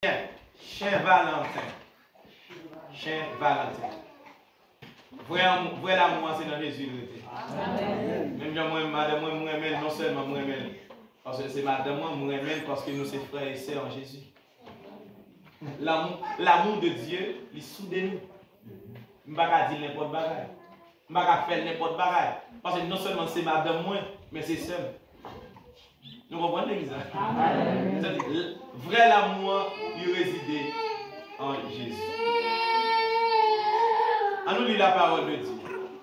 Cher Valentin. Cher Valentin. Vrai l'amour, c'est dans Jésus. Même madame, moi, non seulement moi, parce que c'est madame, moi, parce que nous sommes frères et sœurs en Jésus. L'amour de Dieu, il est soudé nous. Je ne vais pas dire n'importe quoi. Je ne vais pas faire n'importe quoi. Parce que non seulement c'est madame, moi, mais c'est seul. Nous comprenons l'église. Vrai l'amour, il réside en Jésus. On nous lit la parole de Dieu.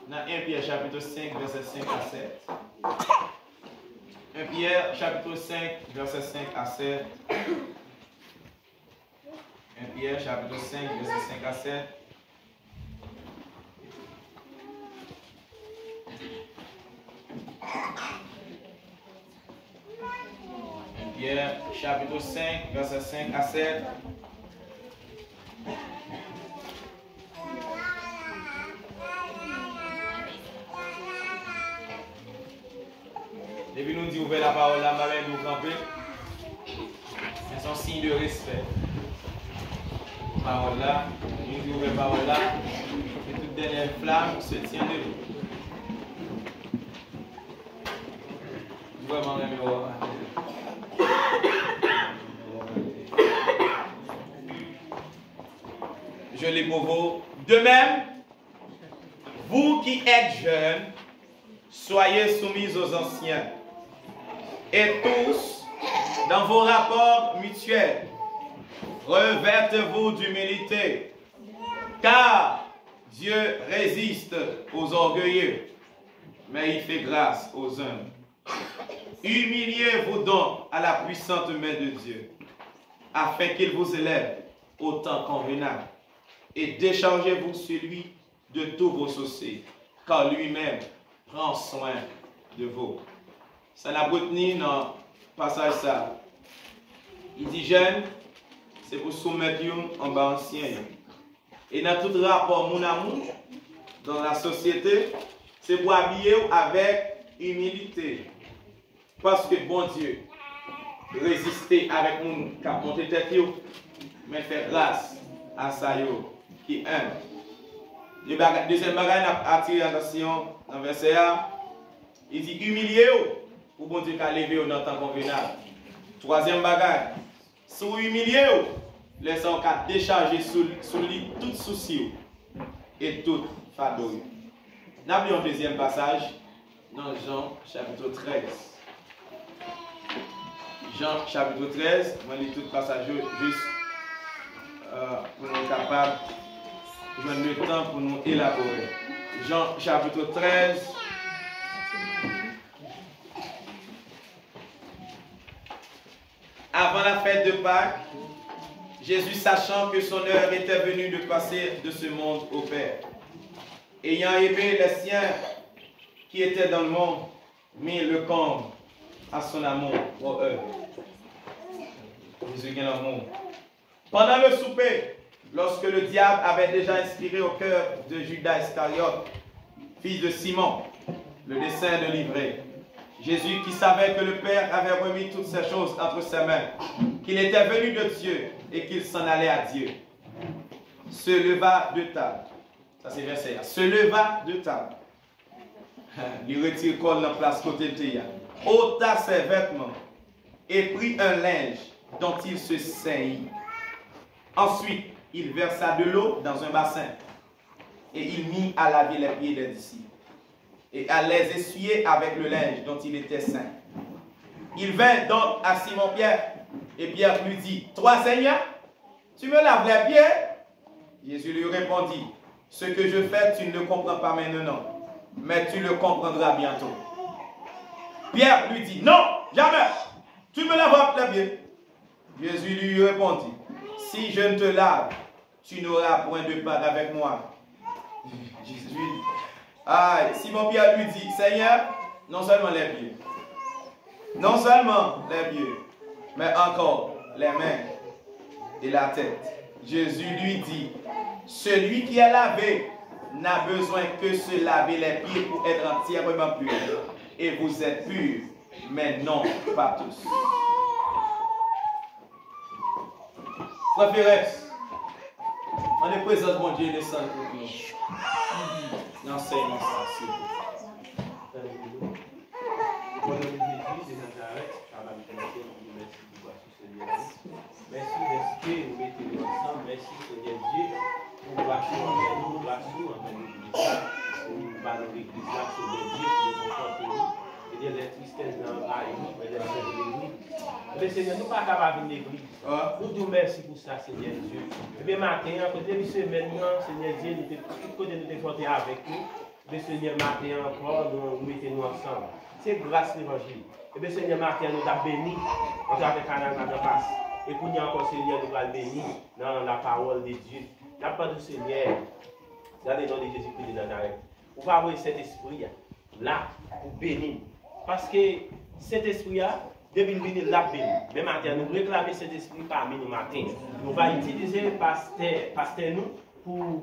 Dans 1 Pierre chapitre 5, verset 5 à 7. 1 Pierre chapitre 5, verset 5 à 7. 1 Pierre chapitre 5, verset 5 à 7. Pierre, chapitre 5, verset 5 à 7. Depuis nous dit ouvrir la parole là, nous camper. C'est un signe de respect. Parole là, nous dit ouvrir la parole là, et toute dernière flamme se tient de l'eau. Vraiment, je les pour vous. De même, vous qui êtes jeunes, soyez soumis aux anciens. Et tous, dans vos rapports mutuels, revêtez-vous d'humilité, car Dieu résiste aux orgueilleux, mais il fait grâce aux humbles. Humiliez-vous donc à la puissante main de Dieu, afin qu'il vous élève au temps convenable. Et déchargez-vous sur lui de tous vos soucis, car lui-même prend soin de vous. Ça n'a pas tenu dans le passage ça. Il dit jeune, c'est pour soumettre en bas ancien. Et dans tout rapport, mon amour, dans la société, c'est pour habiller avec humilité. Parce que bon Dieu, résister avec nous, car monter tête, mais faire grâce à ça qui est un. Le deuxième bagage a attiré l'attention dans le verset A. Il dit humiliez-vous pour bon Dieu qu'à lever dans le temps convenable. Troisième bagage, si vous humiliez-vous, laissez-vous qu'à décharger sur lui tout souci et tout fardeau. Nous avons un deuxième passage dans Jean chapitre 13. Jean chapitre 13, on va lire tout le passage juste pour nous être capables de prendre le temps pour nous élaborer. Jean chapitre 13. Avant la fête de Pâques, Jésus, sachant que son heure était venue de passer de ce monde au Père, ayant aimé les siens qui étaient dans le monde, mit le comble à son amour pour eux. Jésus gagne l'amour. Pendant le souper, lorsque le diable avait déjà inspiré au cœur de Judas Iscariote, fils de Simon, le dessein de livrer, Jésus, qui savait que le Père avait remis toutes ces choses entre ses mains, qu'il était venu de Dieu et qu'il s'en allait à Dieu, se leva de table. Ça c'est verset. Se leva de table. Il retire col dans la place côté de Théa. Ôta ses vêtements et prit un linge dont il se saignit. Ensuite, il versa de l'eau dans un bassin et il mit à laver les pieds des disciples et à les essuyer avec le linge dont il était saint. Il vint donc à Simon-Pierre et Pierre lui dit, « Toi, Seigneur, tu me laves les pieds ?» Jésus lui répondit, « Ce que je fais, tu ne le comprends pas maintenant, mais tu le comprendras bientôt. » Pierre lui dit, « Non, jamais, tu me laves les pieds. » Jésus lui répondit, « Si je ne te lave, tu n'auras point de part avec moi. » Jésus, Simon-Pierre lui dit, « Seigneur, non seulement les pieds, non seulement les pieds, mais encore les mains et la tête. » Jésus lui dit, « Celui qui est lavé n'a besoin que se laver les pieds pour être entièrement pur. Et vous êtes purs, mais non pas tous. » Frères, en est présence, mon Dieu, descend pour nous. Enseigne-nous ça, s'il vous plaît. Au nom de Jésus de Nazareth, merci d'être que nous mettons ensemble. Merci Seigneur Dieu pour grâce en nous, grâce en nous, pour nous parler de l'église là, Seigneur Dieu, pour nous conforter nous. Seigneur, les tristesses dans la vie, mais les frères de l'église. Mais Seigneur, nous ne sommes pas capables de l'église. Nous te merci pour ça, Seigneur Dieu. Et bien matin, à côté de semaine, Seigneur Dieu, nous te porter avec nous. Mais Seigneur, matin encore, nous mettons nous ensemble. C'est grâce l'évangile. Et bien Seigneur, matin, nous t'avons béni. On t'a fait canal dans la passe. Et pour nous encore, Seigneur, nous allons bénir dans la parole de Dieu. La parole du Seigneur, dans le nom de Jésus-Christ de Nazareth. On va avoir cet esprit là pour bénir. Parce que cet esprit là, depuis nous venir là bénir. Mais matin, nous réclamer cet esprit parmi nous matin. Nous allons utiliser le pasteur nous pour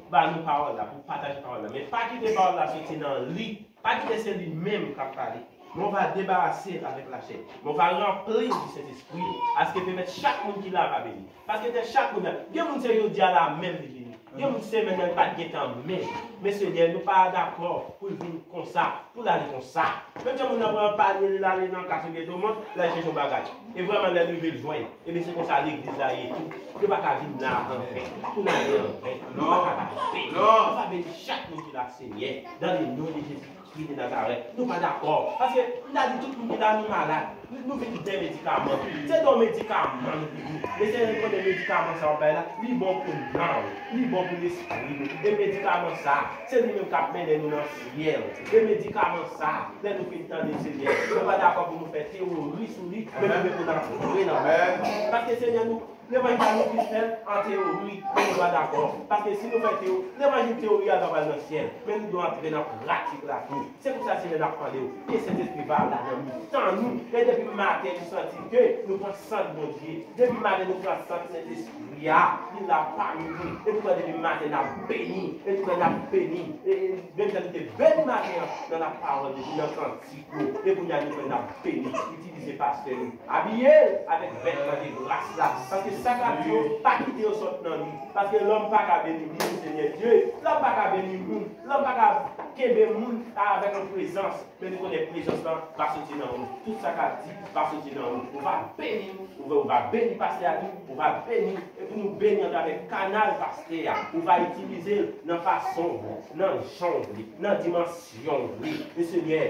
parler nos paroles là, pour partager parole là. Mais pas quitter parole là sortir dans le lit, pas quitter c'est lui-même qui a parlé. Mais on va débarrasser avec la chair. Mais on va remplir de cet esprit. À ce que permettre chaque monde qui l'a va bénir. Parce que chaque monde, il y a des gens qui disent la même vie. Il y a des gens qui ne pas de temps même. Mais Seigneur, nous ne sommes pas d'accord pour venir comme ça, pour aller comme ça. Même si on n'a pas parlé là, dans le quartier de tout le monde, là, j'ai son bagage. Et vraiment, là, nous devons joindre. Et bien, c'est comme ça, l'église là et tout. Il ne va pas venir là en fait. Tout là en fait. Non. On va bénir chaque monde qui l'a Seigneur. Dans le nom de Jésus. De Nazareth. Nous ne sommes pas d'accord. Parce que nous avons dit tout le monde qui est nous malade. Nous faisons des médicaments. C'est des médicaments. Mais c'est des médicaments ça va là. Ni bon pour nous, ni bon pour l'esprit. Des médicaments ça. C'est nous-mêmes qui appelons nous dans le ciel. Des médicaments ça. Là nous faisons tant de Seigneur. Nous ne sommes pas d'accord pour nous faire théorie sur lui. Mais nous devons nous parce que Seigneur nous. L'évangile Christian en théorie, nous ne sommes pas d'accord. Parce que si nous faisons théorie, l'évangile théorie va dans le ciel. Mais nous devons entrer dans la pratique là. C'est pour ça que nous avons parlé. Et cet esprit va là dans nous. Sans nous, et depuis le matin, nous sentons que nous prenons sang de mon Dieu. Depuis le matin, nous prenons sang de cet esprit. Il n'a pas nous. Et depuis le matin, nous avons béni. Et nous avons béni. Et même si nous avons béni le matin dans la parole de Dieu, dans le cantique. Et pour nous avons béni. Utilisez pasteur nous. Habillez avec vêtements de grâce là. Parce que ça va pas quitter au sort dans nous. Parce que l'homme n'a pas béni nous, Seigneur Dieu. L'homme n'a pas béni nous. L'homme n'a pas béni nous avec notre présence. Mais nous connaissons présence là, va sortir dans nous. Tout ça qu'a dit va sortir dans nous. On va bénir, on va bénir pasteur à nous. On va bénir. Et pour nous bénir avec canal pasteur, on va utiliser dans façon, dans genre, dans dimension. Mais Seigneur,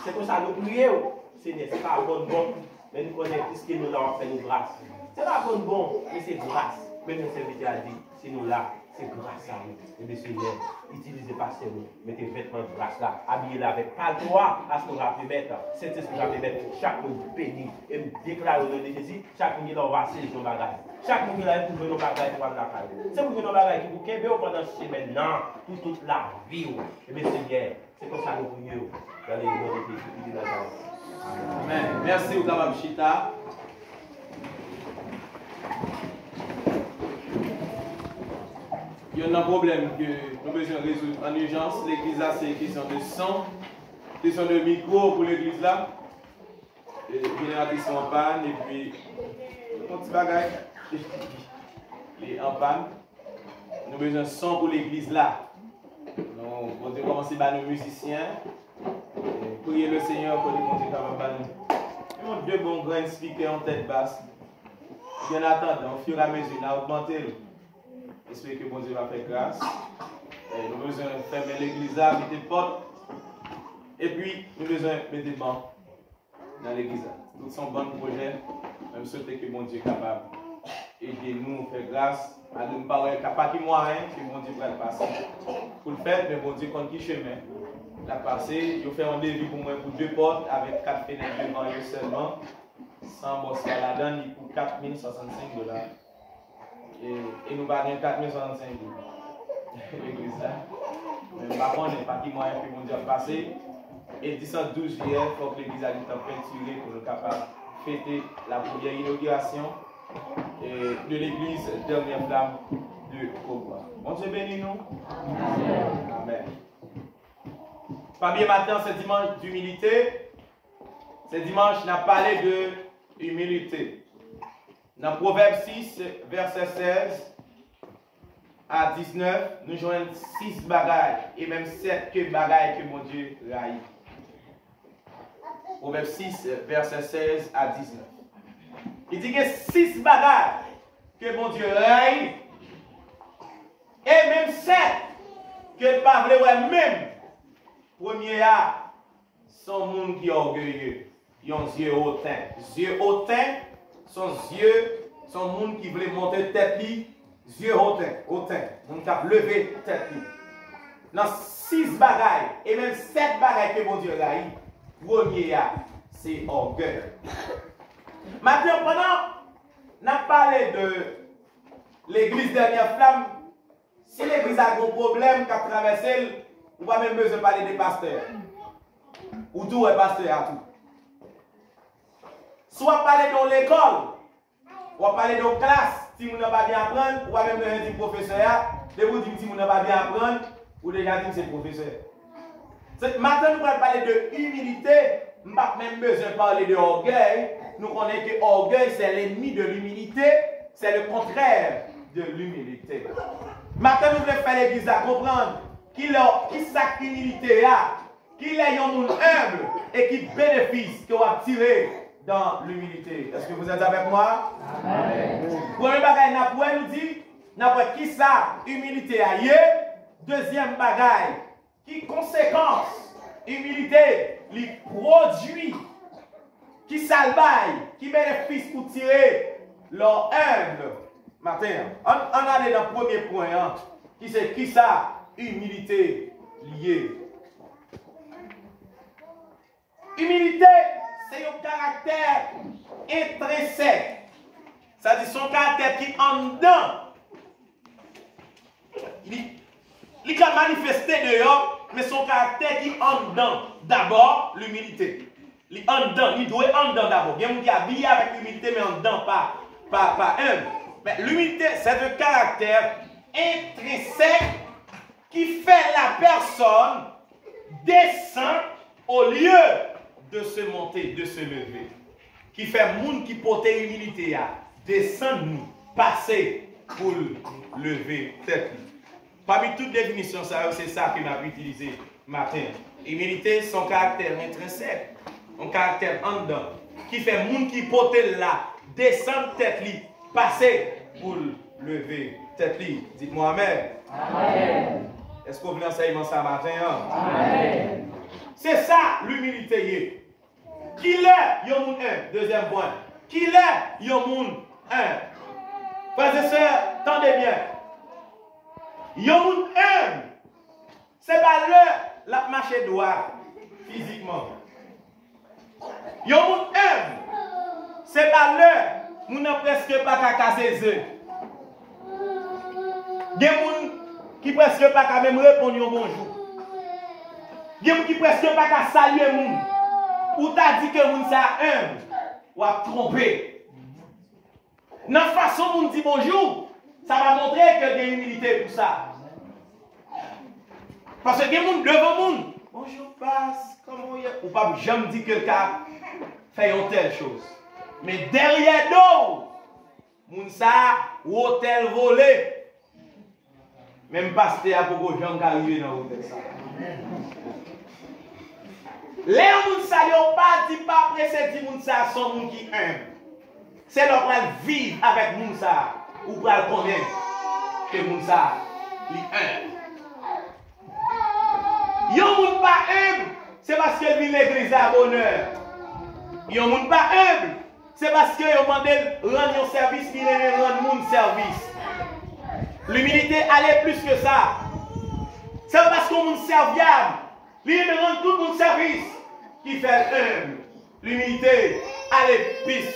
c'est pour ça que nous prions. Seigneur, ce n'est pas bon. Mais nous connaissons tout ce que nous avons fait nous grâce. Ce n'est pas bon, mais c'est grâce. Mais notre serviteur a dit, si nous là, c'est grâce à nous. Et bien Seigneur, utilisez pas ces mots, mettez vêtements de grâce là, habillez-la avec pas le droit à ce qu'on va permettre. C'est ce qu'on va permettre. Chaque monde béni. Et nous déclarons au nom de Jésus, chaque monde qui va saisir nos bagages. Chaque monde qui va trouver nos bagages pour la caille. C'est pour que nos bagages qui vous québéo pendant ce semaine, non, pour toute la vie. Et bien Seigneur, c'est comme ça que nous prions dans les noms de Jésus de Nazareth. Amen. Merci au Kabab Chita. Il y a un problème que nous besoin résoudre en urgence. L'église là, c'est une question de sang, question de micro pour l'église là. Génératrice en panne et puis un petit bagage est en panne. Nous avons besoin de son pour l'église là. Donc, on va commencer par nos musiciens. Priez le Seigneur pour les continuer à nous. Nous avons deux bons grands speakers en tête basse. Bien attendant, au fur et à mesure, on a augmenté. J'espère que bon Dieu va faire grâce. Nous avons besoin de fermer l'église là, mettre des portes. Et puis, nous avons besoin de mettre des bancs dans l'église là. Tous sont bons projets. Même souhaiter que bon Dieu est capable d'aider-nous, faire grâce. À nous parler capable de moyen que bon Dieu va le passer. Pour le faire, mais bon Dieu compte qui chemin. La passé, il fait un devis pour moi pour 2 portes avec 4 fenêtres devant eux seulement. Sans boss à la donne pour 4 065 $. Et nous avons 4 065 $. L'église là. Mais par contre, il n'y a pas qui moyen que mon Dieu a passé. Et 1012 juillet, il faut que l'église a été peinturée pour être capable de fêter la première inauguration de l'église dernière flamme de Cobra. Bon Dieu bénis nous. Amen. Pas bien matin, c'est dimanche d'humilité. Ce dimanche, on a parlé de humilité. Dans Proverbe 6, verset 16 à 19, nous joignons 6 bagailles et même 7 bagailles que mon Dieu raille. Proverbe 6, verset 16 à 19. Il dit que 6 bagailles que mon Dieu raille et même 7 que le pas voulait même. Premier A, son monde qui est orgueilleux. Ils ont yeux hautains. Yeux hautains, son yeux, son monde qui voulait monter tête li, yeux hautains, hautains. On cap lever tête li. Dans 6 bagailles et même 7 bagailles que mon Dieu a eu, premier A, c'est orgueil. Maintenant, pendant, on a parlé de l'église dernière flamme. Si l'église a un gros problème qu'a traversé, on va même besoin de parler des pasteurs. Ou tout est pasteur à tout. Soit parler dans l'école, ou parler dans la classe, si vous n'avez pas bien apprendre, ou même besoin de professeur. De vous dire si vous n'avez pas bien apprendre, ou déjà dire que c'est professeur. Maintenant, nous allons parler de humilité. Nous n'avons pas même besoin de parler de orgueil. Nous connaissons que orgueil, c'est l'ennemi de l'humilité. C'est le contraire de l'humilité. Maintenant, nous voulons faire l'église à comprendre qui sa humilité a, qu'il est un monde humble et qui bénéficie que vous tiré dans l'humilité. Est-ce que vous êtes avec moi? Amen. Premier bagaille, nous dit, qui sa humilité a yé. Deuxième bagaille, qui conséquence, humilité, lui produit, qui salvaille, qui bénéficie pour tirer leur humble. Matin, on allait dans le premier point, hein, qui ça, humilité liée. Humilité, c'est un caractère intrinsèque. C'est-à-dire son caractère qui en dedans. Il peut manifester dehors, mais son caractère qui en dedans. D'abord, l'humilité. Il en dedans, il doit en dedans d'abord. Il y a des gens qui habillent avec l'humilité, mais en dedans, pas humble. Mais l'humilité, c'est un caractère intrinsèque qui fait la personne descendre au lieu de se monter, de se lever. Qui fait monde qui porte l'humilité à descendre nous, passer pour lever tête. Parmi toutes les définitions, c'est ça que m'a utilisé matin. Humilité, son caractère intrinsèque, un caractère en dedans, qui fait monde qui porte là, descendre tête li, passer pour lever tête li. Dites-moi Amen. Amen. Est-ce qu'on veut enseigner ça matin? Amen. C'est ça l'humilité. Qui est yon moun un? Deuxième point. Qui est yon moun un? Frères et sœurs, tendez bien. Yon moun un, c'est pas la marche droit physiquement. Yon moun un, c'est pas moun n'a presque pas qu'à casser les œufs. Des moun qui presque pas qu'à même répondre un bonjour. Des moun qui presque pas qu'à saluer moun. Ou t'as dit que moun ça humble, ou a trompé. Dans la façon moun dit bonjour, ça va montrer que il y a humilité pour ça. Parce que des moun devant moun, bonjour passe, comment y est? Ou pas jamais dit que quelqu'un fait une telle chose. Mais derrière nous, moun ça ou hôtel volé. Même pasteur a beaucoup de gens qui arrivent dans l'hôtel ça. Les gens ça n'ont pas dit pas pressé dit moun ça sont moun qui humble. C'est leur plan vivre avec moun ça ou pour le connaître que moun ça li humble. Yon moun pas humble, c'est parce que vit l'église à bonheur. Yon moun pas humble, c'est parce que yon demandé rendre un service, il rendre moun service. L'humilité allait plus que ça. C'est parce qu'on moun serviable. Lui, il rend tout mon service qui fait humble. L'humilité, allez plus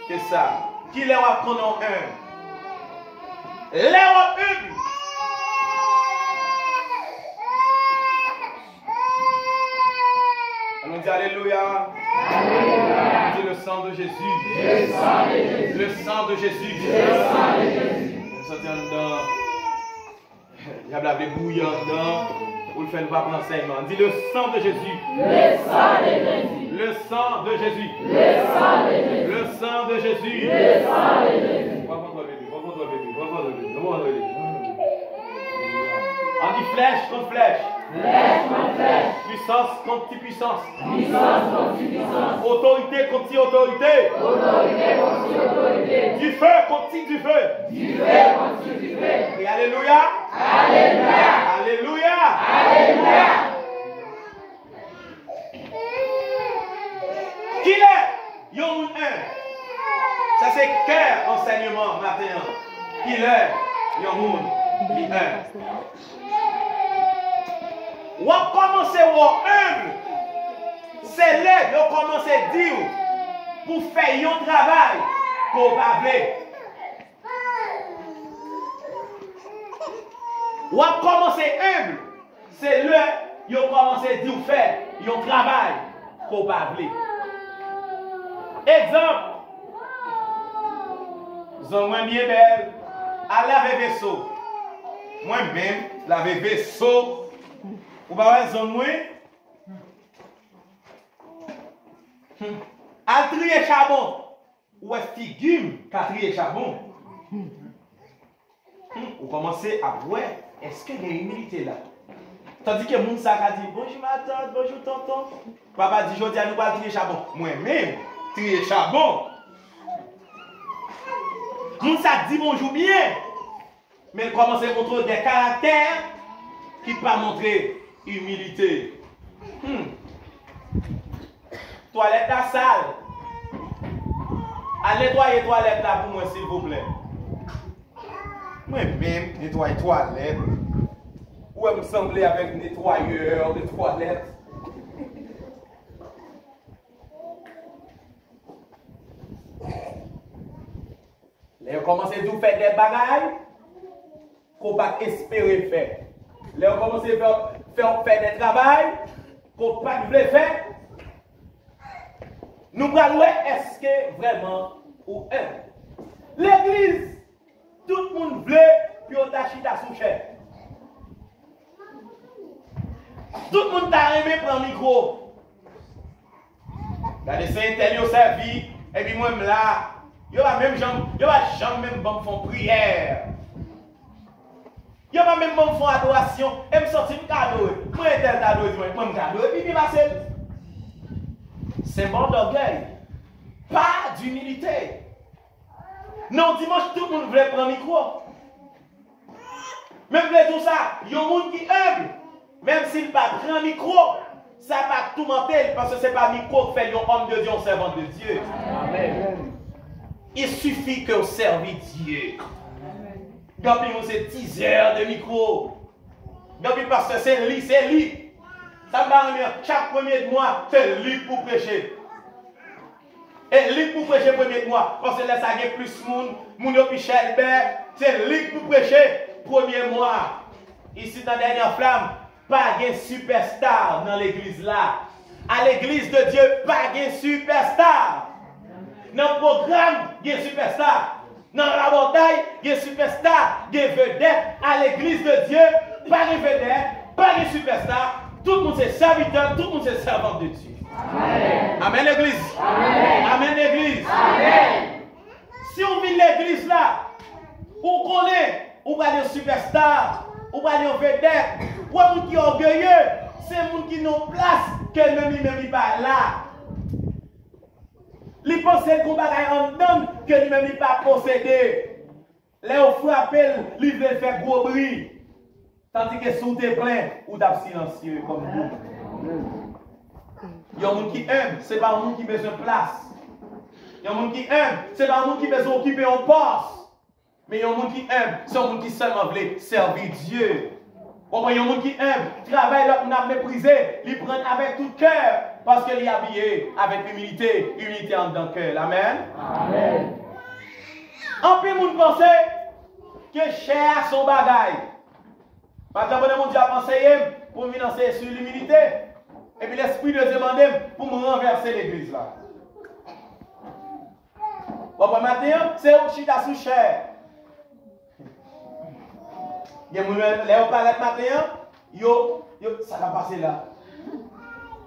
que ça. Qui les va prendre humble. Les va humble. On dit Alléluia. Alléluia. On dit le sang de Jésus. Le sang de Jésus. Le sang de Jésus. Le sang de Jésus. Nous sommes dedans. Il y a de la bouillant dedans. Pour le faire, nous pas prendre enseignement. On dit le sang de Jésus. Le sang de Jésus. Le sang de Jésus. Le sang de Jésus. Le sang de Jésus. Le sang de Jésus. On dit flèche contre flèche. Flèche contre flèche. Puissance contre puissance. Puissance contre puissance. Autorité contre autorité. Autorité contre autorité. Du feu contre du feu. Du feu contre du feu. Et alléluia. Alléluia. Alléluia. Alléluia. Qui est? Yon moun un. Ça c'est cœur enseignement matin. Qui est? Yon moun qui un. Ou a commencé à humble. C'est là qu'on commence à dire pour faire un travail pour parler. Ou a commencé humble. C'est là qu'on commence à dire faire un travail pour parler. Exemple. Moi bien belle. À laver vaisseau. Moi-même, laver vaisseau. Ou pas voir moi à trier charbon ou est figure qu'à trier charbon. Vous commencez à voir est-ce qu'il y a une humilité là. Tandis que moun sa a dit bonjour ma tante, bonjour tonton. Papa dit jodi à nous pas trier charbon. Moi-même trier charbon. Moun sa dit bonjour bien. Mais il commence à montrer des caractères qui ne pas montrer humilité. Toilette la salle. Allez nettoyer toilette là pour moi s'il vous plaît. Moi-même nettoyer toilette. Ou me sembler avec nettoyeur de toilette. Là on commence à tout faire des bagailles qu'on pas espérer faire. Là on commence à faire des travail qu'on pas faire. Nous allons voir est-ce que vraiment ou l'église, tout le monde veut que on t'achète sous chef. Tout le monde t'a aimé prendre le micro. Regardez, c'est un tel servi et puis moi là, il va même jamais même bon font prière. Il va même bon font adoration et me sortir un cadeau. Moi tel cadeau, moi un cadeau et puis il va se c'est mort d'orgueil, pas d'humilité. Non, dimanche, tout le monde voulait prendre le micro. Même tout ça, il y a un monde qui humble. Même s'il ne prend pas le micro, ça ne va pas tout mentir parce que ce n'est pas le micro qui fait un homme de Dieu, un servant de Dieu. Amen. Il suffit que vous servez Dieu. Depuis c'est 10 heures de micro. Depuis parce que c'est lui. Ça me va bien. Chaque premier de mois, c'est lui pour prêcher. Et lui pour prêcher premier de mois. Parce que là, ça y a plus de monde. Moun yo pichel c'est lui pour prêcher premier mois. Ici, dans la dernière flamme, pas de superstar dans l'église là. À l'église de Dieu, pas de superstar. Dans le programme, il y a superstar. Dans la bataille, il y a superstar. Il y a vedette. À l'église de Dieu, pas de vedette, pas de superstar. Tout le monde c'est serviteur, tout le monde c'est servant de Dieu. Amen. Amen l'église. Amen. Amen l'église. Amen. Si on vit l'église là, on connaît, on va aller superstar, on va aller vedette, ou un monde qui est orgueilleux, c'est un monde qui n'a place, qu'elle même pas là. Les pensées qu'on va en donne, que lui-même n'est pas possédé. Là, on frappe, il veut faire gros bruit. Tandis que sous tes plein ou d'ab silencieux comme vous. Il y a un monde qui aime, ce n'est pas un monde qui a besoin de place. Il y a un monde qui aime, ce n'est pas un monde qui a besoin d'occuper un poste. Mais il y a un monde qui aime, c'est un monde qui seulement veut servir Dieu. Il y a un monde qui aime, travaille là, on a méprisé, il prend avec tout cœur, parce qu'il est habillé avec humilité, humilité en dans le cœur. Amen. Amen. En plus, vous pensez que cher son bagaille. Par exemple, mon Dieu a pensé pour me financer sur l'humilité. Et puis l'Esprit de demander pour me renverser l'église là. Bon, matin, c'est au chita sous cher. Il y a des gens qui parlent matin, ça va passer là.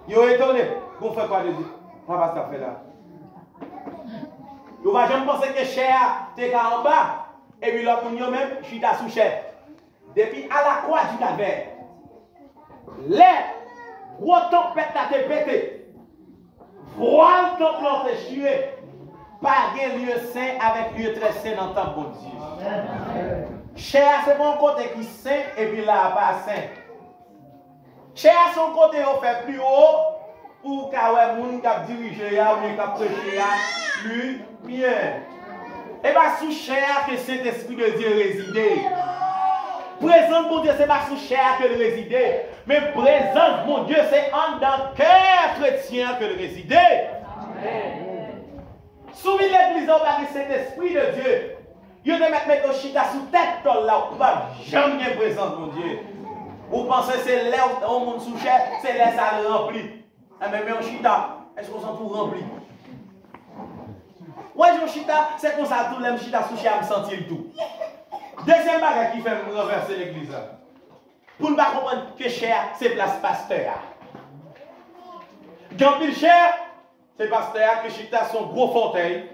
Yo étonné. Vous faites quoi de Dieu? On va pas ça faire là. Vous ne jamais penser que cher t'es en bas. Et puis là, pour nous même, je suis sous cher. Depuis à la croix du calvaire. Les gros tempêtes à te péter. Voile ton plan te tuer. Pas de lieu saint avec lieu très saint dans le temps, bon Dieu. Cher, c'est mon côté qui saint et puis là, pas saint. Cher, son côté, on fait plus haut pour que les gens qui dirigent ou qui prêchent plus bien. Et bien, sous cher que Saint-Esprit de Dieu réside. Présence, mon Dieu, ce n'est pas sous cher que le réside. Mais présence, mon Dieu, c'est en dans le cœur chrétien que le réside. Sous l'église, on va dire Saint-Esprit de Dieu. Vous devez mettre chita sous tête là, vous ne jamais présence, mon Dieu. Vous pensez que c'est là où on monte sous cher, c'est là ça le remplit. Mais en chita, est-ce qu'on sent tout rempli? Ouais, Jean Chita, c'est comme ça, tout le Chita sous cher, me sentir tout. Deuxième bagage qui fait me renverser l'église. Pour ne pas comprendre que cher, c'est place pasteur. Quand il cher, c'est pasteur que Chita son gros fauteuil,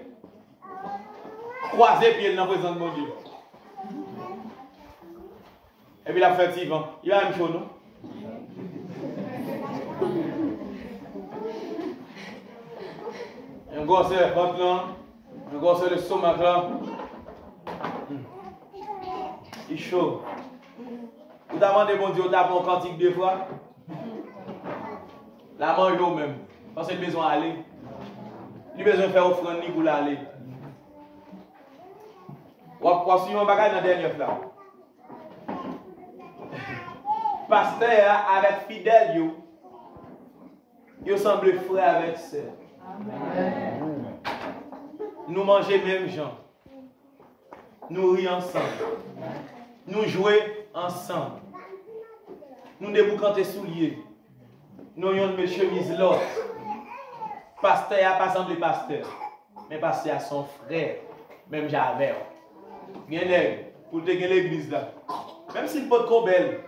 croisé pied dans la présence de mon Dieu. Et puis la fête, il va même chaud, non? Un gros serpent là, un gros de stomac là. Il est chaud. Vous demandez mon Dieu d'abord cantique deux fois. La mange l'eau même. Parce qu'il a besoin d'aller. Il a besoin de faire offrande ni pour l'aller. Ou à suivre un bagage dans la dernière flamme. Pasteur avec fidèle, il semble frère avec sœur. Nous mangeons même gens. Nous rions ensemble. Nous jouons ensemble. Nous débouquons tes souliers. Nous avons mes chemises l'autre. Pasteur n'a pas semblé pasteur. Mais pasteur a son frère. Même j'avais. Bien pour te gagner l'église là. Même s'il peut être trop belle.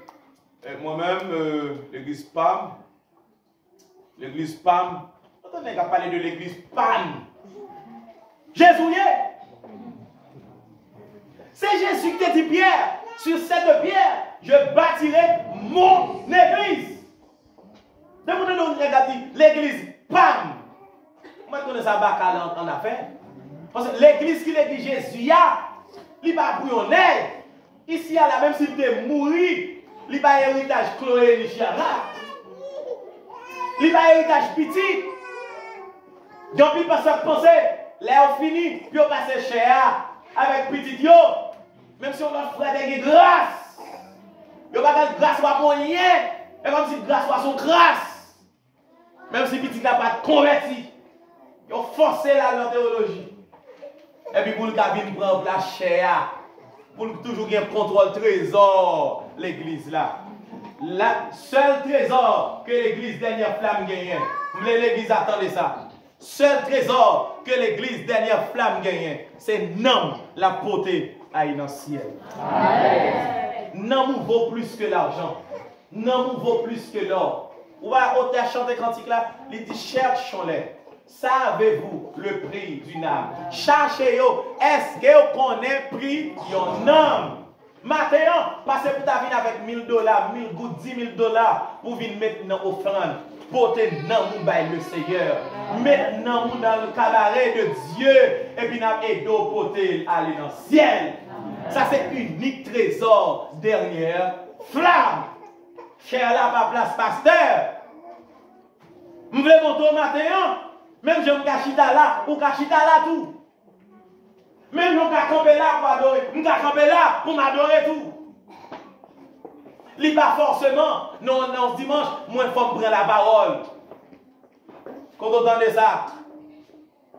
Moi-même, l'église PAM. L'église PAM. On n'a pas parlé de l'église PAM. Jésus y est. C'est Jésus qui a dit Pierre, sur cette pierre, je bâtirai mon église. De vous donner une dit l'église PAM. Moi, je connais ça en affaire. Parce que l'église qui l'a dit Jésus, il va bouillonner. Ici, même s'il est mort, il va héritage Chloé ni Chiara. Il va héritage petit. Donc, il passe à penser, là, on finit, puis on passe cher avec petit yo. Même si on a frère de grâce. Il n'y a pas de grâce pour rien. Et comme si grâce soit son grâce. Même si petit n'a pas converti. Ils ont forcé la théologie. Et puis pour le cabine prendre la chair. Pour toujours gagner contrôle trésor, l'église là. Le seul trésor que l'église dernière flamme gagne. L'église attendait ça. Seul trésor que l'église dernière flamme gagne. C'est non la beauté à une ciel. Non vaut plus que l'argent. Non vaut plus que l'or. On va chanter cantique là. Il dit cherchons-les. Savez-vous le prix d'une âme? Cherchez-vous. Est-ce que vous connaissez le prix d'une âme? Maintenant, passez pour ta vie avec $1000, 1000 gouttes, $10 000 pour venir mettre dans l'offrande. Porter dans le Seigneur. Maintenant, dans le cabaret de Dieu. Et puis, nous aidé au porter aller dans le ciel. Ça, c'est unique trésor. Dernière flamme. Cher là, ma place, pasteur. Je voulais monter au matin. Même je me cachita là, ou cachita là tout. Même je me camper là pour adorer. Je me camper là pour m'adorer tout. Il pas forcément, non, dimanche, moi, il faut me prendre la parole. Quand on entend ça,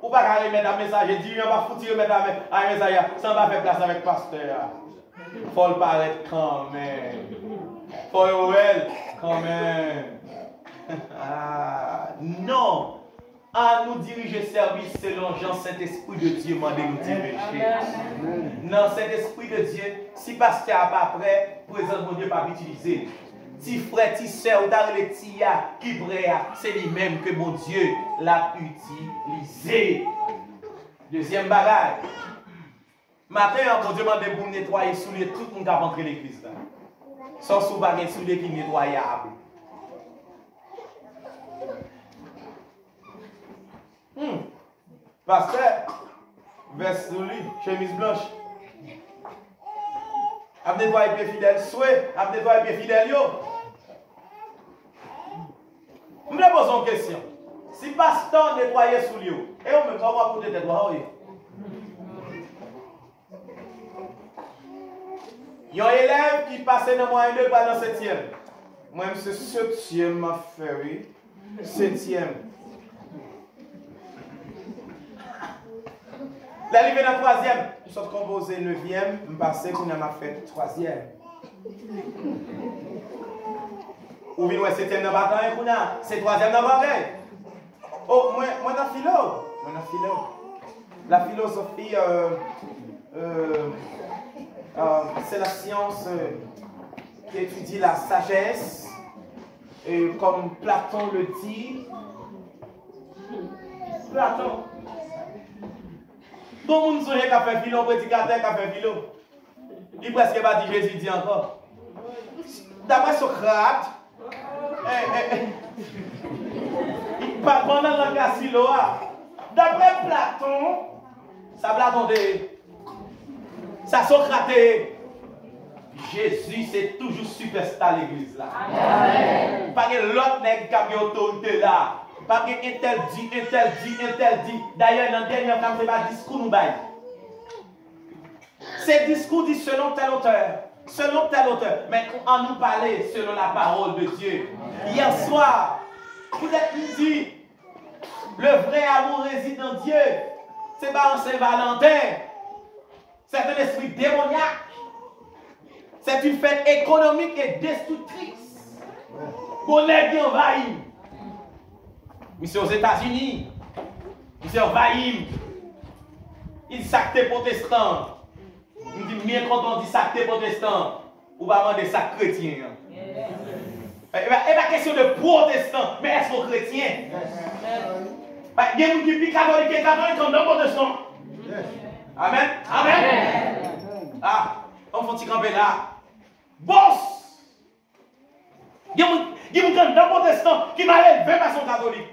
ou pas qu'à remettre un message, je dis, on va foutre remettre un message, ça va faire place avec le pasteur. Il faut le paraître quand même. Il faut le quand même. Non. À nous diriger service selon Jean Saint-Esprit de Dieu m'a nous diriger. Non, Saint-Esprit de Dieu, si pasteur n'est pas prêt, présente mon Dieu pas utiliser. petit frère, petit soeur, ou dans les tia, qui bréa, c'est lui-même que mon Dieu l'a utilisé. Deuxième bagage. Matin, mon Dieu m'a demandé pour nettoyer sous les tout le monde qui a rentré l'église là. Sans sous bagage sous les qui nettoyable. Pasteur, veste sous lui, chemise blanche. A nettoyer pied fidèle, souhait, a nettoyer pied fidèle yo. Je me pose une question. Si pasteur nettoyait sous lui, et on même ça va coûter des doigts. Il y a un élève qui passait dans moyen 2 pas dans 7e. Moi, c'est 7e m'a fait, oui. 7e. Là, il est dans 3e. Nous sommes composés 9e, je passe qu'on a fait 3e. Ou bien 7e dans bataille, c'est 3e dans bataille. Oh, moi dans philo. La philosophie, c'est la science qui étudie la sagesse, et comme Platon le dit. Platon. Tout le monde songe qui a fait philo, prédicateur qui a fait philo. Il presque pas dit Jésus dit encore. D'après Socrate, il parle pendant la classe philo. D'après Platon, ça Platon ça Socrate. Jésus c'est toujours superstar l'église là. Pas que l'autre nègre qui a autorité là. Pas que interdit. D'ailleurs, dans le dernier temps, ce n'est pas discours nous bail. C'est discours dit selon tel auteur. Mais on nous parlait selon la parole de Dieu. Hier soir, vous êtes dit, le vrai amour réside en Dieu. Ce n'est pas un Saint-Valentin. C'est un esprit démoniaque. C'est une fête économique et destructrice. Qu'on est bien envahi. Monsieur aux États-Unis, monsieur envahi. Il sacre protestant. Il dit bien quand on dit sacre protestant, ou pas demander sacre chrétien. Et pas question de protestant, mais est-ce qu'on chrétien? Il y a des gens qui disent catholique et catholique comme dans protestant. Amen. Ah, on faut y camper là. Boss! Il y a des gens qui dans protestant qui m'a élevé par son catholique.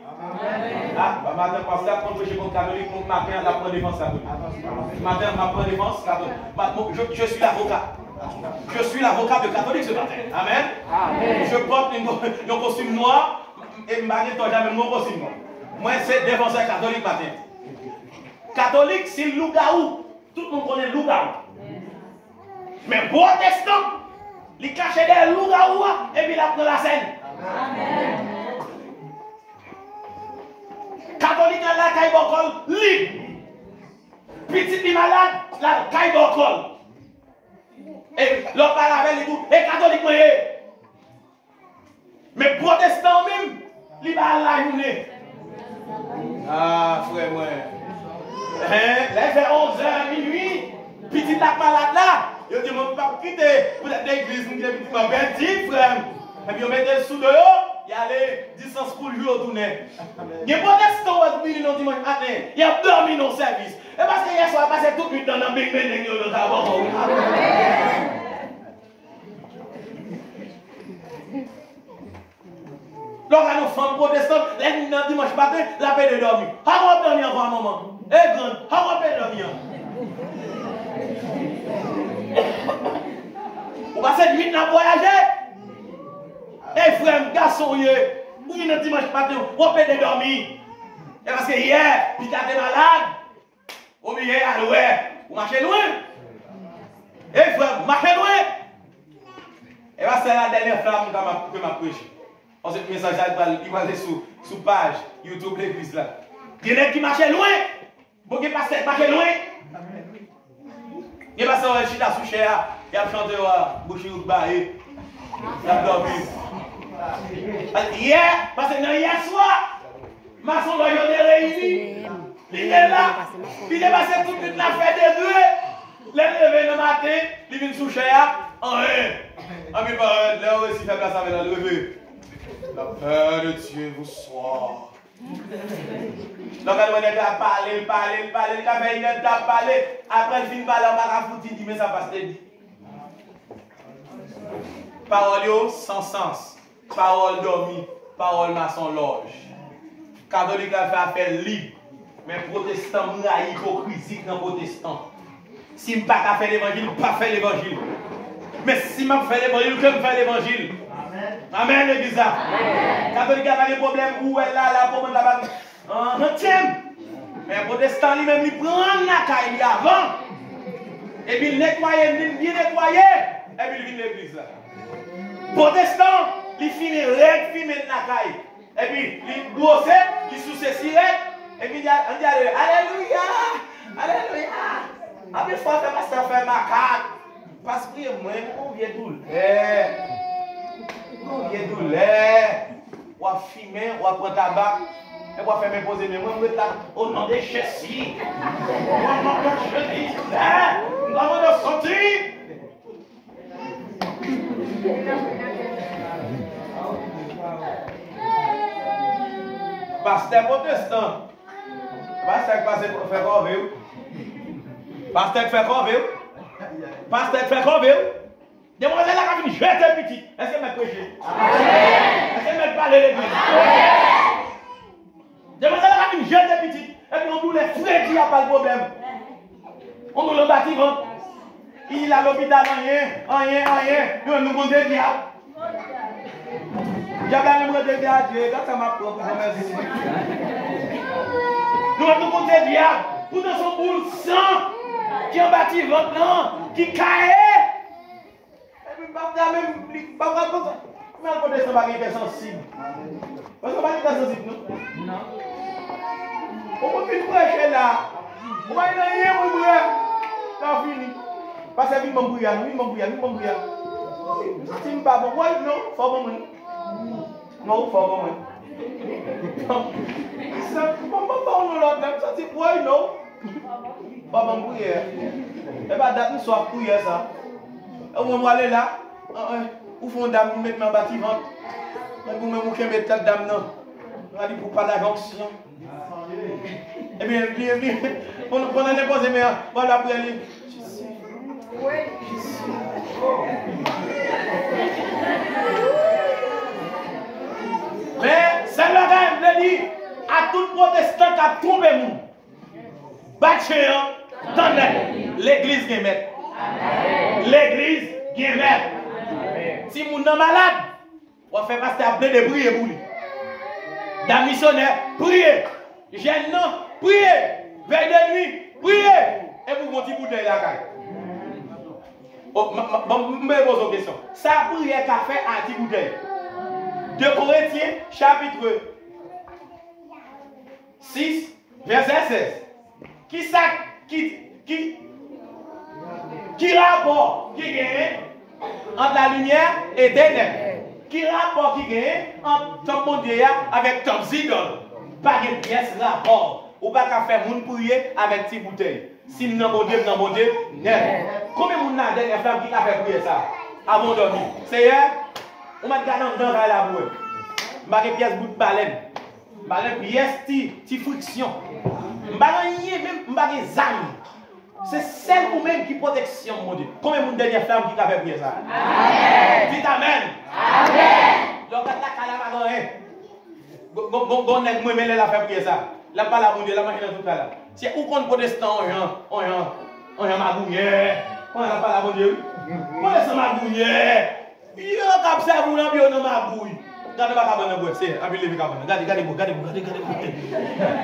Ah, matin, pasteur, quand je suis catholique, mon matin, la prendre défense catholique. Matin, ma prendre défense catholique. Je suis l'avocat. Je suis l'avocat de catholique ce matin. Amen. Je porte un costume noir et je ne vais jamais mon costume noir. Moi, c'est défenseur catholique matin. Catholique, c'est loup-garou. Tout le monde connaît loup-garou. Mais protestant, il cache des loup-garou et puis il prend la scène. Amen. Catholique la caille bocol libre. Petit malade, la caille bocol. Et l'autre parle avec tout. Et catholique moyen. Mais protestant même, il va la journée. Ah, frère, moi. Là, il fait 11h minuit. Petit la malade là. Il dit, je ne peux pas quitter pour l'église. Je vais petit frère. Et puis on met sous de l'eau. Il y a les distance pour lui au tourner. Il y a pas d'eston au dimanche matin. Il y a dormi dans le service. Et parce que hier soir, passé toute nuit dans le big bang de l'avant. Lorsqu'à nos femmes protestantes, les dimanche matin, la paix de dormir. How on dormir encore un moment? Eh, grand, how on peut dormir? Vous passez de nuit dans voyager? Eh frère, garçon, ou une dimanche matin, on peut de dormir. Et parce que hier, puis tu es malade, ou bien à l'ouest, vous marchez loin. Eh frère, marchez loin. Et c'est la dernière flamme que m'a prêché. On se dit message, il va aller sur page YouTube l'église là. Il y a des qui marchent loin. Vous qui passez, marchez loin. Il y a des qui chita sous cher, il a chanté boucher ou barré. Il a dormi. Hier, parce que hier soir, maçon doit y réuni. Il est là, il est passé toute la fête des deux. Les lever le matin, il vient sous cher, en un. En plus, là aussi, fait place avec la levée. La paix de Dieu vous soit. Donc, on est à parler, le café, il est à parler. Après, le film, parler, on va foutre, il dit, mais ça passe, dit. Parole sans sens. Parole dormie. Parole maçon loge. Catholique a fait affaire libre. Mais protestant, il y a hypocrisie dans protestant. Si je ne fais pas faire l'évangile, je ne pas faire l'évangile. Mais si je fais l'évangile, je fais l'évangile. Amen, l'église. Catholique a pas de problème où elle a la problème là-bas. Tiens. Mais protestant lui-même, il prend la caille avant. Et puis il nettoie, il bien nettoyé. Et puis il vient l'église là. Protestant, il finit red, il met la caille. Et puis il brosse, il sous ses sirettes. Et puis il dit Alléluia. Alléluia. Après, il faut faire pasteur faire ma carte. Parce que moi, on vient tout. On vient tout. On va fumer, on va prendre tabac. Et on va faire mes poser mes mains. Au nom de Jésus. Au nom de Jésus. Nous allons sortir. Pasteur protestant. Pasteur qui fait quoi? Pasteur qui fait quoi? Pasteur qui fait quoi? Demoiselle a venu jeter petit. Est-ce que je prêcher? Est-ce que je parler l'église? Demoiselle a venu jeter petit. Et puis on nous les frères qui a pas de problème. On nous le bâtiment. Il a l'hôpital, rien. Nous nous comptons le diable. Diable a même redégué à Dieu. Quand ça m'a propre, merci. Nous nous comptons le diable. Pour dans son boule sang. Qui a bâti votre nom. Qui caille. Même pas comme ça. Mais on peut descendre pas sensible. Parce qu'on va être sensible, non? On peut plus prêcher là. On va y aller, mon frère. Ça fini. Parce que mon bouillard. Si je ne pas bon, non, faut bon. Non, faut bon. Ça, on l'autre, ça c'est quoi, non? Pas bon bouillard. Et pas date, nous sommes bouillard ça. On va aller là. Où font dame mettre dans le bâtiment? Vous me moquez mettre telle dame non. On va dire pour pas la jonction. Eh bien, on a déposé, mais voilà pour aller. Oui, je sais. Mais ça me dit à tout protestant qui a trompé nous. Bâtez dans l'église qui est maître. L'église qui est maître. Si vous êtes malade, on fait passer à de prier pour lui. Dans missionnaire, priez. Jeune non, priez. Veille de nuit, priez. Et vous montez bouteille la caille. Je me pose une question. Ça prière qu'a fait à petit bouteille. 2 Corinthiens, chapitre 6, verset 16. Qui rapport qui gagne entre la lumière et les ténèbres? Qui rapport qui gagne entre Tom Mondier avec Tom Zidon? Pas de pièce rapport. Ou pas qu'à faire moun prier avec petite bouteille. Si nous n'avons pas de net. Combien de monde a dernière femme qui a fait prier ça? Avant de dormir. Seigneur, on m'a gardé dans la boue. Je n'ai pas pièce bout de baleine. Baleine pièce ti friction. Je n'ai pas de zame. C'est celle ou même qui protection, mon Dieu. Combien de dernière femme qui a fait prier ça? Amen. Dites Amen. Amen. Donc, la calame on est moi mêlé la faire prier ça. La pas la bonne la machine tout à l'heure. Si où qu'on protestant on magouillé. On n'a pas la bonne Dieu. On est magouillé. Il a observé vous là bien on magouille. Regardez pas cabane bois, c'est avec les cabane. Regardez.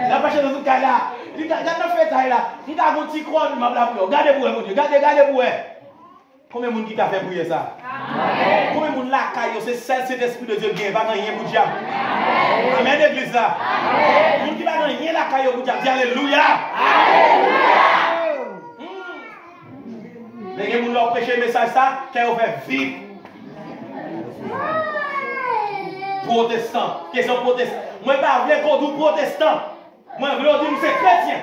La machine tout à l'heure. Regardez fait taille là. Il a un petit croix m'a la pour. Regardez pour mon Dieu. Regardez pour. Combien de monde qui a fait prier ça? Amen. Combien de monde là caillou c'est cet esprit de Dieu bien, pas rien pour diable. Amen l'église là. Amen. Monde qui va rien là caillou pour diable. Alléluia. Alléluia. Les gens leur prêcher le message ça, qu'elle fait vivre. Protestant, question protestant. Moi pas vrai qu'on dit protestant. Moi je veux dire c'est chrétien.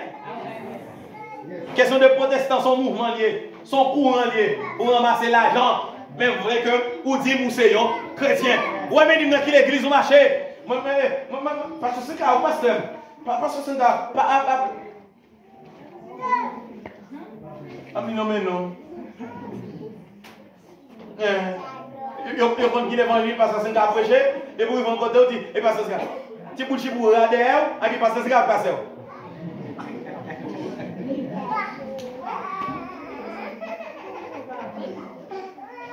Question de protestant son mouvement lié. Son courant lié pour ramasser l'argent Mais vrai que, ou dit, vous c'est un chrétien. Ouais, mais dis-moi qui l'église au marché. Parce que c'est un pasteur. Parce que c'est un. Ah, mais non. Ils ont dit l'évangile parce que c'est un prêché. Et puis ils vont côté, ils disent, et parce que c'est un. Tu peux te regarder, et puis parce que c'est un pasteur.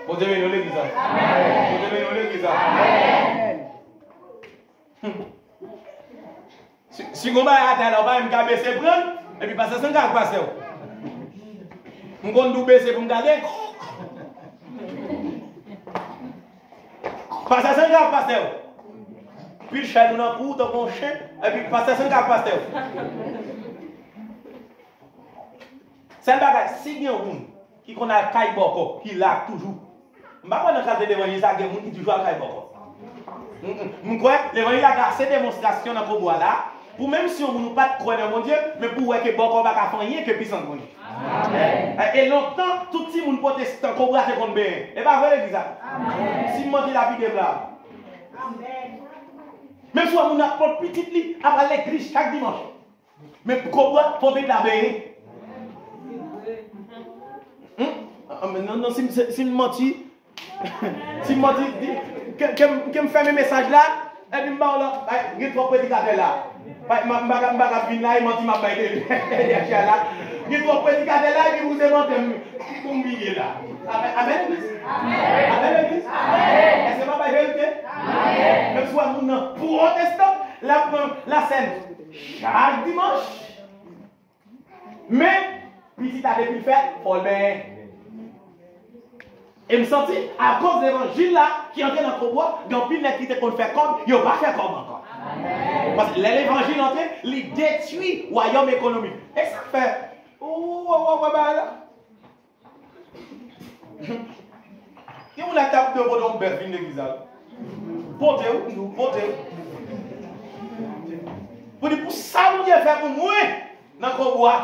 Vous devez nous l'église. Vous devez nous l'église. Si vous avez à terre, vous avez baisser prendre, et puis passer 5 ans passer. Vous avez nous baisser pour me garder. Passer 5 ans passer. Puis le chat nous dans le cou, dans le chien, et puis passer 5 ans passer. C'est un bagage. Si il y a un monde qui connaît le caille boko, qui l'a toujours. Je ne sais pas dans le cadre de l'évangile, il y a des gens qui toujours à caille boko. Je crois que l'évangile a ces démonstrations dans le bois là, pour même si on ne peut pas croire dans mon Dieu, mais pour voir que boko va faire rien que puissant mon Dieu. Et longtemps, tout le monde protestant, qu'on va se faire bien. Et pas vrai l'église. Si moi je la Bible là. Même si on a pas petit lit à l'église chaque dimanche. Mais pourquoi faut bien la bien? Non, si je menti, si je menti, que me fait mes messages là, et puis je vais trop prédicateur là. Je vais venir là, il m'a dit, je vais trop prédicateur là, et puis vous demandez, pour m'humilier là. Amen l'église? Amen l'église? Est-ce que c'est pas vérité? Même si on est protestant, la scène chaque dimanche. Mais, puis si tu as depuis fait, il faut le bien. Et me sentis, à cause de l'évangile là, qui entrait dans le bois, il y a pile qui te faire comme, il n'y a pas fait comme encore. Parce que l'évangile entré, il détruit le royaume économique. Et ça fait. Qui vous la tape de votre bervin l'église là? Portez-vous. Pour dire, pour ça, vous avez fait pour moi, dans le bois.